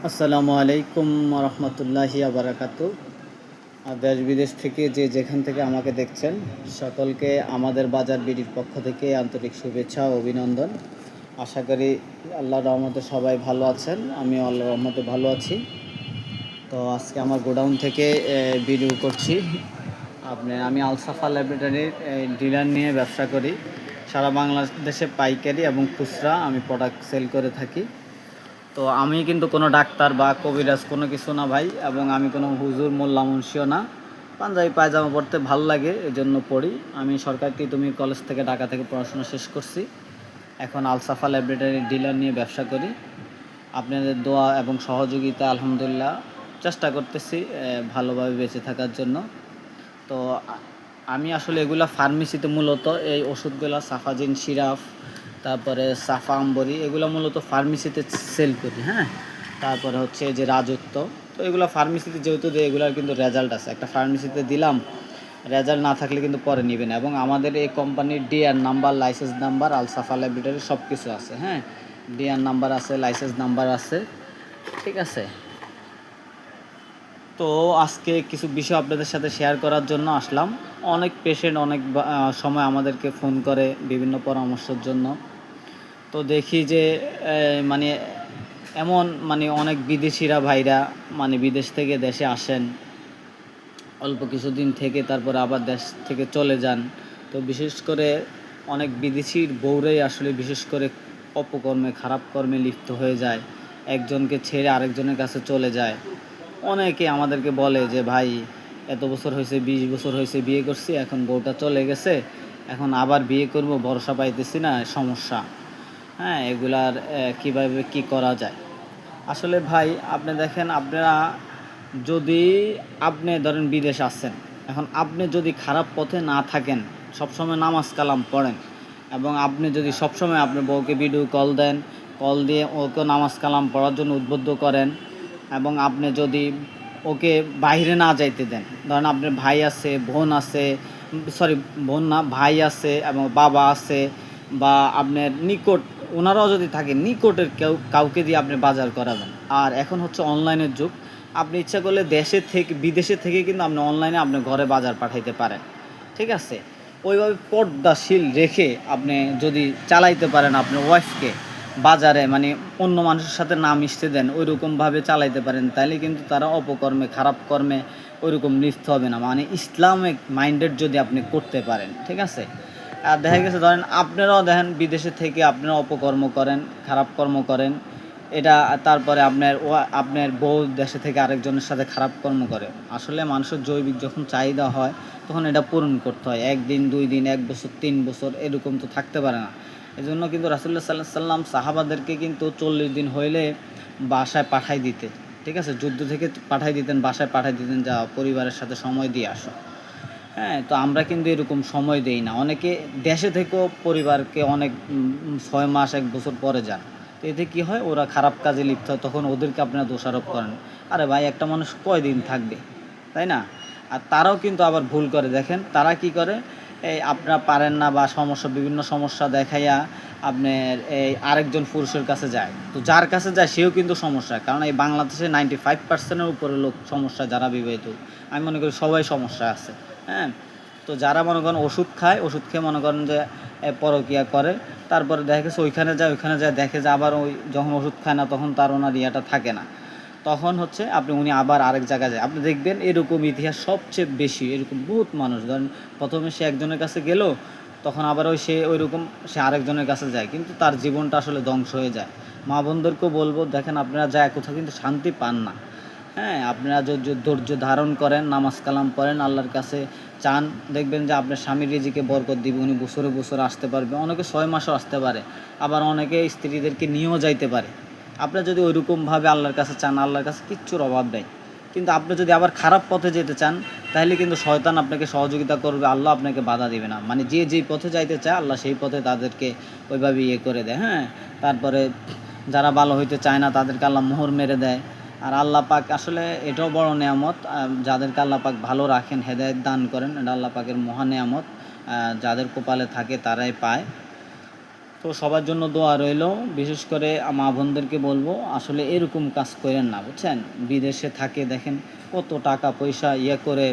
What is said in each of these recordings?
আসসালামু আলাইকুম রহমতুল্লাহি আবরাকাতু। দেশ বিদেশ থেকে যেখান থেকে আমাকে দেখছেন সকলকে আমাদের বাজার বিডির পক্ষ থেকে আন্তরিক শুভেচ্ছা ও অভিনন্দন। আশা করি আল্লাহর রহমতে সবাই ভালো আছেন, আমিও আল্লাহর রহমতে ভালো আছি। তো আজকে আমার গোডাউন থেকে ভিডিও করছি। আমি আলসাফা ল্যাবরেটরির ডিলার নিয়ে ব্যবসা করি। সারা বাংলাদেশে পাইকারি এবং খুচরা আমি প্রোডাক্ট সেল করে থাকি। তো আমি কিন্তু কোনো ডাক্তার বা কবিরাজ কোনো কিছু না ভাই, এবং আমি কোনো হুজুর মোল্লা মুন্সিও না। পাঞ্জাবি পায়জামা পরতে ভালো লাগে, এজন্য পড়ি। আমি সরকার তুমি কলেজ থেকে ঢাকা থেকে পড়াশোনা শেষ করছি। এখন আলসাফা ল্যাবরেটরি ডিলার নিয়ে ব্যবসা করি। আপনাদের দোয়া এবং সহযোগিতা আলহামদুলিল্লাহ চেষ্টা করতেছি ভালোভাবে বেঁচে থাকার জন্য। তো আমি আসলে এগুলা ফার্মেসিতে মূলত এই ওষুধগুলো সাফাজিন সিরাপ, তারপরে সাফা আম্বরি, এগুলো মূলত ফার্মেসিতে সেল করি। হ্যাঁ, তারপরে হচ্ছে যে রাজত্ব, তো এগুলো ফার্মেসিতে যেহেতু দেয় এগুলোর কিন্তু রেজাল্ট আছে। একটা ফার্মেসিতে দিলাম, রেজাল্ট না থাকলে কিন্তু পরে নেবেন। এবং আমাদের এই কোম্পানির DR number, licence number, Alsafa laboratory সব কিছু আছে। হ্যাঁ, ডিআর নাম্বার আছে, লাইসেন্স নাম্বার আছে, ঠিক আছে। তো আজকে কিছু বিষয় আপনাদের সাথে শেয়ার করার জন্য আসলাম। অনেক পেশেন্ট অনেক সময় আমাদেরকে ফোন করে বিভিন্ন পরামর্শের জন্য। তো দেখি যে মানে এমন অনেক বিদেশিরা ভাইরা বিদেশ থেকে দেশে আসেন, অল্প কিছুদিন থেকে তারপরে আবার দেশ থেকে চলে যান। তো বিশেষ করে অনেক বিদেশির বউরাই আসলে বিশেষ করে অপকর্মে, খারাপ কর্মে লিপ্ত হয়ে যায়, একজনকে ছেড়ে আরেকজনের কাছে চলে যায়। অনেকে আমাদেরকে বলে যে ভাই এত বছর হয়েছে, 20 বছর হয়েছে বিয়ে করছি, এখন বউটা চলে গেছে, এখন আবার বিয়ে করব, ভরসা পাইতেছি না, সমস্যা। হ্যাঁ, এগুলার কীভাবে কি করা যায়। আসলে ভাই আপনি দেখেন, আপনারা যদি আপনি ধরেন বিদেশ আছেন, এখন আপনি যদি খারাপ পথে না থাকেন, সবসময় নামাজ কালাম পড়েন, এবং আপনি যদি সবসময় আপনার বউকে ভিডিও কল দেন, কল দিয়ে ওকে নামাজ কালাম পড়ার জন্য উদ্বুদ্ধ করেন, এবং আপনি যদি ওকে বাইরে না যাইতে দেন, ধরেন আপনার ভাই আছে, বোন আছে, বোন না, ভাই আছে এবং বাবা আছে, বা আপনার নিকট ওনারাও যদি থাকে, নিকটের কাউকে দিয়ে আপনি বাজার করাবেন। আর এখন হচ্ছে অনলাইনের যুগ, আপনি ইচ্ছা করলে দেশে থেকে বিদেশে থেকে কিন্তু আপনি অনলাইনে আপনার ঘরে বাজার পাঠাইতে পারেন, ঠিক আছে। ওইভাবে পর্দাশীল রেখে আপনি যদি চালাইতে পারেন আপনার ওয়াইফকে, বাজারে অন্য মানুষের সাথে না মিশতে দেন, ওইরকমভাবে চালাইতে পারেন, তাহলে কিন্তু তারা অপকর্মে, খারাপ কর্মে ওইরকম লিপ্ত হবে না। ইসলামিক মাইন্ডেড যদি আপনি করতে পারেন, ঠিক আছে। আর দেখা গেছে ধরেন আপনারাও দেখেন বিদেশে থেকে আপনারা অপকর্ম করেন, খারাপ কর্ম করেন, এটা তারপরে আপনার বউ দেশে থেকে আরেকজনের সাথে খারাপ কর্ম করে। আসলে মানুষের জৈবিক যখন চাহিদা হয় তখন এটা পূরণ করতে হয়। 1 দিন 2 দিন 1 বছর 3 বছর এরকম তো থাকতে পারে না। এজন্য কিন্তু রাসূলুল্লাহ সাল্লাল্লাহু আলাইহি সাল্লাম সাহাবাদেরকে কিন্তু 40 দিন হইলে বাসায় পাঠাই দিতে, ঠিক আছে, যুদ্ধ থেকে পাঠাই দিতেন, বাসায় পাঠাই দিতেন, যা পরিবারের সাথে সময় দিয়ে আসো। হ্যাঁ, তো আমরা কিন্তু এরকম সময় দেই না। অনেকে দেশে থেকেও পরিবারকে অনেক 6 মাস 1 বছর পরে যান। তো এতে কী হয়, ওরা খারাপ কাজে লিপ্ত হয়, তখন ওদেরকে আপনারা দোষারোপ করেন। আরে ভাই, একটা মানুষ কয়দিন থাকবে, তাই না? আর তারাও কিন্তু আবার ভুল করে। দেখেন তারা কি করে, এই আপনারা পারেন না বা বিভিন্ন সমস্যা দেখাইয়া আপনার এই আরেকজন পুরুষের কাছে যায়। তো যার কাছে যায় সেও কিন্তু সমস্যা, কারণ এই বাংলাদেশে 95% উপরে লোক সমস্যা, যারা বিবাহিত। আমি মনে করি সবাই সমস্যা আছে। হ্যাঁ, তো যারা মনে করেন ওষুধ খায়, ওষুধ খেয়ে মনে করেন যে পরকীয়া করে, তারপরে দেখা গেছে ওইখানে যায় দেখে যে আবার ওই যখন ওষুধ খায় না তখন তার ওনার ইয়াটা থাকে না, তখন হচ্ছে উনি আবার আরেক জায়গায় যায়। আপনি দেখবেন এরকম ইতিহাস সবচেয়ে বেশি, এরকম বহুত মানুষ ধরেন প্রথমে সে একজনের কাছে গেল, তখন আবার সে আরেকজনের কাছে যায়, কিন্তু তার জীবনটা আসলে ধ্বংস হয়ে যায়। মা বোনদেরকেও বলবো, দেখেন আপনারা যায় কোথাও কিন্তু শান্তি পান না। হ্যাঁ, আপনারা যদি ধৈর্য ধারণ করেন, নামাজ কালাম পড়েন, আল্লাহর কাছে চান, দেখবেন যে আপনার স্বামীর রিজিকে বরকত দিবে, উনি বছরে বছরে আসতে পারবে, অনেকে 6 মাসও আসতে পারে, আবার অনেকে স্ত্রীদেরকে নিয়েও যাইতে পারে। আপনারা যদি ওইরকমভাবে আল্লাহর কাছে চান, আল্লাহর কাছে কিচ্ছুর অভাব নেই। কিন্তু আপনি যদি আবার খারাপ পথে যেতে চান, তাহলে কিন্তু শয়তান আপনাকে সহযোগিতা করবে, আল্লাহ আপনাকে বাধা দিবে না। যে যেই পথে যাইতে চায় আল্লাহ সেই পথে তাদেরকে ওইভাবে করে দেয়। হ্যাঁ, তারপরে যারা ভালো হইতে চায় না তাদেরকে আল্লাহ মোহর মেরে দেয়। আর আল্লাহ পাক আসলে এটাও বড় নেয়ামত, যাদেরকে আল্লাহ পাক ভালো রাখেন, হেদায়েত দান করেন, এটা আল্লাহ পাকের মহা নেয়ামত। যাদের কপালে থাকে তারাই পায়। তো সবার জন্য দোয়া রইলো। বিশেষ করে মা বোনদেরকে বলবো, আসলে এরকম কাজ করেন না, বুঝছেন? বিদেশে থাকে দেখেন কত টাকা পয়সা করে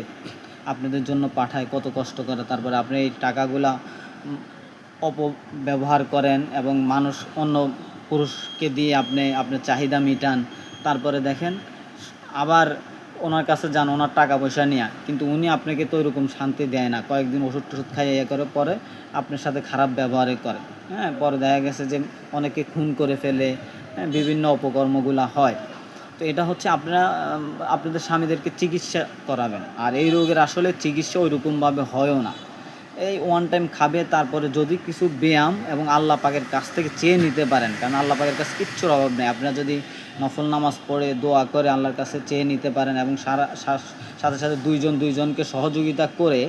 আপনাদের জন্য পাঠায়, কত কষ্ট করে, তারপরে আপনি এই টাকাগুলা অপব্যবহার করেন এবং মানুষ অন্য পুরুষকে দিয়ে আপনার চাহিদা মিটান। তারপরে দেখেন আবার ওনার কাছে যান ওনার টাকা পয়সা নিয়ে, কিন্তু উনি আপনাকে তো ওইরকম শান্তি দেয় না। কয়েকদিন ওষুধ টষুধ খাইয়ে করে পরে আপনার সাথে খারাপ ব্যবহারে করে। হ্যাঁ, পরে দেখা গেছে যে অনেকে খুন করে ফেলে, হ্যাঁ, বিভিন্ন অপকর্মগুলা হয়। তো এটা হচ্ছে আপনাদের স্বামীদেরকে চিকিৎসা করাবেন। আর এই রোগের আসলে চিকিৎসা ওইরকমভাবে হয়ও না। এই ওয়ান টাইম খাবে, তারপরে যদি কিছু ব্যায়াম এবং আল্লাহ পাকের কাছ থেকে চেয়ে নিতে পারেন, কারণ আল্লাহ পাকের কাছে কিচ্ছুর অভাব নেই। আপনারা যদি নফল নামাজ পড়ে দোয়া করে আল্লাহর কাছে চেয়ে নিতে পারেন এবং সাথে সাথে দুইজনকে সহযোগিতা করে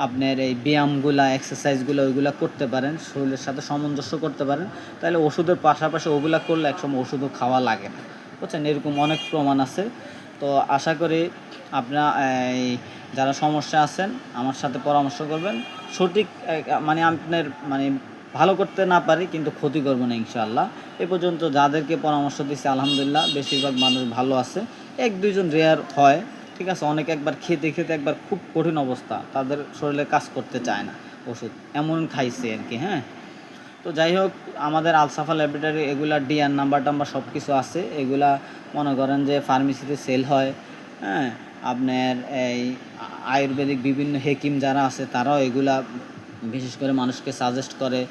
আপনার এই ব্যায়ামগুলা এক্সারসাইজগুলো ওইগুলা করতে পারেন, শরীরের সাথে সামঞ্জস্য করতে পারেন, তাহলে ওষুধের পাশাপাশি ওগুলা করলে একসময় ওষুধও খাওয়া লাগে না, বুঝছেন? এরকম অনেক প্রমাণ আছে। তো আশা করি আপনারা যারা সমস্যা আছেন আমার সাথে পরামর্শ করবেন। সঠিক মানে আপনার মানে ভালো করতে না পারি, কিন্তু ক্ষতি করবো না ইনশাআল্লাহ। এ পর্যন্ত যাদেরকে পরামর্শ দিচ্ছি আলহামদুলিল্লাহ বেশিরভাগ মানুষ ভালো আছে। 1-2 জন রেয়ার হয়, ঠিক আছে? অনেকে একবার খেতে একবার খুব কঠিন অবস্থা, তাদের শরীরে কাজ করতে চায় না ওষুধ, এমন খাইছে আর কি। হ্যাঁ, তো যাই হোক, আমাদের আলসাফা ল্যাবরেটরি এগুলা ডিআর নাম্বার সব কিছু আছে। এগুলা মনে করেন যে ফার্মেসিতে সেল হয়। হ্যাঁ, আপনার এই আয়ুর্বেদিক বিভিন্ন হেকিম যারা আছে তারাও এগুলা বিশেষ করে মানুষকে সাজেস্ট করে।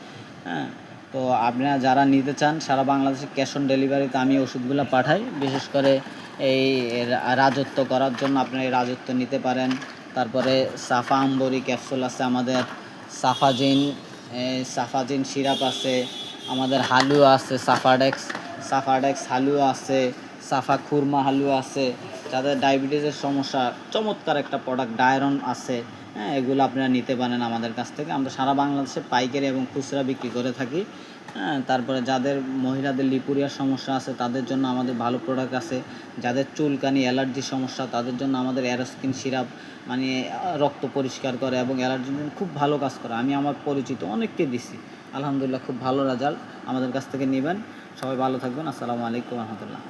হ্যাঁ, তো আপনারা যারা নিতে চান সারা বাংলাদেশে ক্যাশ অন ডেলিভারিতে আমি ওষুধগুলো পাঠাই। বিশেষ করে এই রাজত্ব করার জন্য আপনারা এই রাজত্ব নিতে পারেন। তারপরে সাফা আম্বরি ক্যাপসুল আছে আমাদের, সাফাজিন সিরাপ আছে আমাদের, হালুয়া আছে, সাফাডেক্স হালুয়া আছে, সাফা খুরমা হালুয়া আছে। যাদের ডায়াবেটিসের সমস্যা, চমৎকার একটা প্রোডাক্ট ডায়রন আছে। হ্যাঁ, এগুলো আপনারা নিতে পারেন আমাদের কাছ থেকে। আমরা সারা বাংলাদেশে পাইকারি এবং খুচরা বিক্রি করে থাকি। হ্যাঁ, তারপরে যাদের মহিলাদের লিপুরিয়ার সমস্যা আছে তাদের জন্য আমাদের ভালো প্রোডাক্ট আছে। যাদের চুলকানি অ্যালার্জির সমস্যা তাদের জন্য আমাদের অ্যারোস্কিন সিরাপ মানে রক্ত পরিষ্কার করে এবং অ্যালার্জির জন্য খুব ভালো কাজ করে। আমি আমার পরিচিত অনেককে দিছি, আলহামদুলিল্লাহ খুব ভালো রেজাল্ট। আমাদের কাছ থেকে নেবেন। সবাই ভালো থাকবেন। আসসালামু আলাইকুম রহমতুল্লাহ।